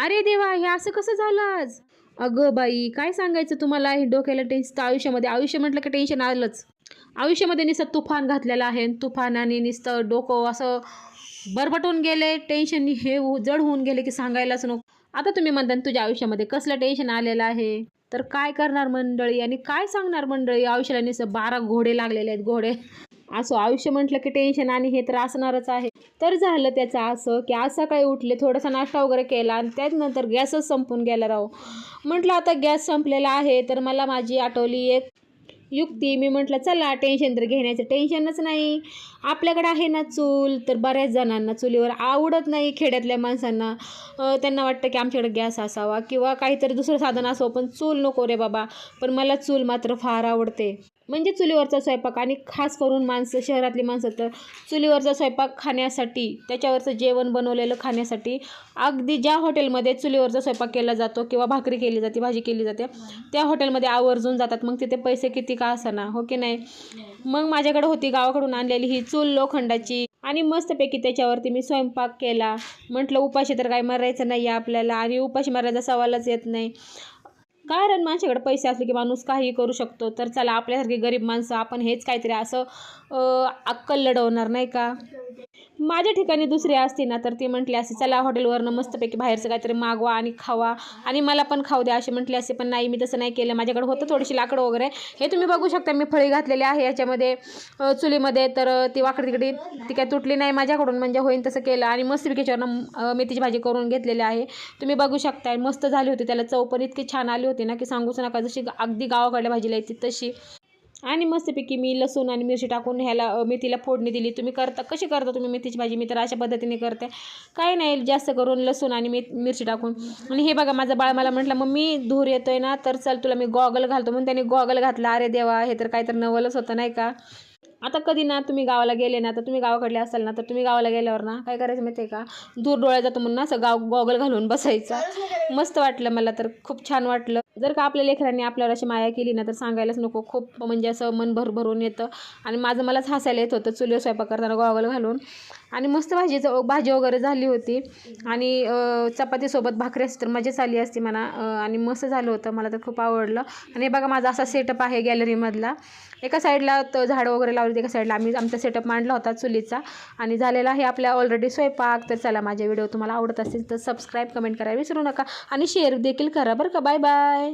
अरे देवा, हे असं कसं झालं आज? अगं बाई, काय सांगायचं तुम्हाला, हे डोक्याला टेन्शन आयुष्यामध्ये. आयुष्य म्हटलं की टेन्शन आलंच. आयुष्यामध्ये नुसतं तुफान घातलेलं आहे आणि तुफानाने नुसतं डोकं असं बरबटून गेले. टेन्शन हे जड होऊन गेले की सांगायलाच नको. आता तुम्ही म्हणता ना, तुझ्या आयुष्यामध्ये कसलं टेन्शन आलेलं आहे, तर काय करणार मंडळी आणि काय सांगणार मंडळी. आयुष्याला नुसतं 12 घोडे लागलेले आहेत, घोडे. असो, आयुष्य म्हटलं की टेन्शन आणि हे तर असणारच आहे. तर झालं त्याचं असं की आज सकाळी उठले, थोडासा नाश्ता वगैरे केला आणि त्यानंतर गॅसच संपून गेला राव. म्हटलं आता गॅस संपलेला आहे, तर मला माझी आठवली एक युक्ती. मी म्हटलं चला टेन्शन तर घेण्याचं टेन्शनच नाही. आपल्याकडे आहे ना चूल, तर बऱ्याच जणांना चुलीवर आवडत नाही, खेड्यातल्या माणसांना. त्यांना वाटतं की आमच्याकडे गॅस असावा किंवा काहीतरी दुसरं साधन असावं, पण चूल नको रे बाबा. पण मला चूल मात्र फार आवडते. म्हणजे चुलीवरचा स्वयंपाक, आणि खास करून माणसं, शहरातली माणसं तर चुलीवरचा स्वयंपाक खाण्यासाठी, त्याच्यावरचं जेवण बनवलेलं खाण्यासाठी अगदी ज्या हॉटेलमध्ये चुलीवरचा स्वयंपाक केला जातो किंवा भाकरी केली जाते, भाजी केली जाते, त्या हॉटेलमध्ये आवर्जून जातात. मग तिथे पैसे किती का असेना, हो की नाही. मग माझ्याकडे होती गावाकडून आणलेली ही चूल लोखंडाची, आणि मस्तपैकी त्याच्यावरती मी स्वयंपाक केला. म्हटलं उपाशी तर काही मरायचं नाही आहे आपल्याला, आणि उपाशी मरायचा सवालच येत नाही. कारण माझ्याकडे पैसे असले की माणूस काहीही करू शकतो. तर चला, आपल्यासारखी गरीब माणसं आपण हेच काहीतरी असं अक्कल लढवणार नाही का. माझ्या ठिकाणी दुसरी असती ना, तर ती म्हटली असती चला हॉटेलवरनं मस्तपैकी बाहेरचं काहीतरी मागवा आणि खावा आणि मला पण खाऊ द्या, अशी म्हटली असते. पण नाही, मी तसं नाही केलं. माझ्याकडे होतं थोडीशी लाकडं वगैरे. हे तुम्ही बघू शकता, मी फळी घातलेली आहे याच्यामध्ये चुलीमध्ये. तर ती वाकडी तिकडी ती काय तुटली नाही माझ्याकडून, म्हणजे होईन तसं केलं. आणि मस्तपैकी याच्यावरनं मेथीची भाजी करून घेतलेली आहे, तुम्ही बघू शकता. मस्त झाली होती, त्याला चव पण इतकी छान आली होती ना की सांगूच नका. जशी अगदी गावाकडल्या भाजीला येते तशी. आणि मस्तपैकी मी लसूण आणि मिरची टाकून ह्याला मेथीला फोडणी दिली. तुम्ही कशी करता तुम्ही मेथीची भाजी? मी तर अशा पद्धतीने करते. काही नाही, जास्त करून लसूण आणि मिरची टाकून. आणि हे बघा, माझं बाळ मला म्हटलं मम्मी धूर येतोय ना, तर चल तुला मी गॉगल घालतो, म्हणून त्याने गॉगल घातला. अरे देवा, हे तर काहीतरी नवलच होतं नाही का. आता कधी ना तुम्ही गावाला गेले ना, तर तुम्ही गावाकडले असाल ना, तर तुम्ही गावाला गेल्यावर ना काय करायचं माहिती आहे का, दूर डोळ्या जातो म्हणून असं गॉगल घालून बसायचा. मस्त वाटलं मला, तर खूप छान वाटलं. जर का आपल्या लेकरांनी आपल्यावर अशी माया केली ना, तर सांगायलाच नको. खूप म्हणजे असं मन भरभरून येतं. आणि मलाच हसायला येत होतं चुलीवर स्वयंपाक करताना गॉगल घालून. आणि मस्त भाजी वगैरे झाली होती. आणि चपातीसोबत भाकरी असती तर मजाच आली असती म्हणा. आणि मस्त झालं होतं, मला तर खूप आवडलं. आणि हे बघा, माझा असा सेटअप आहे गॅलरीमधला. एका साईडला झाडं वगैरे लावली, एका साईडला आम्ही आमचा सेटअप मांडला होता चुलीचा. आणि झालेला आहे आपल्या ऑलरेडी स्वयंपाक. तर चला, माझे व्हिडिओ तुम्हाला आवडत असतील तर सबस्क्राईब, कमेंट करायला विसरू नका आणि शेअर देखील करा बरं का. Bye bye.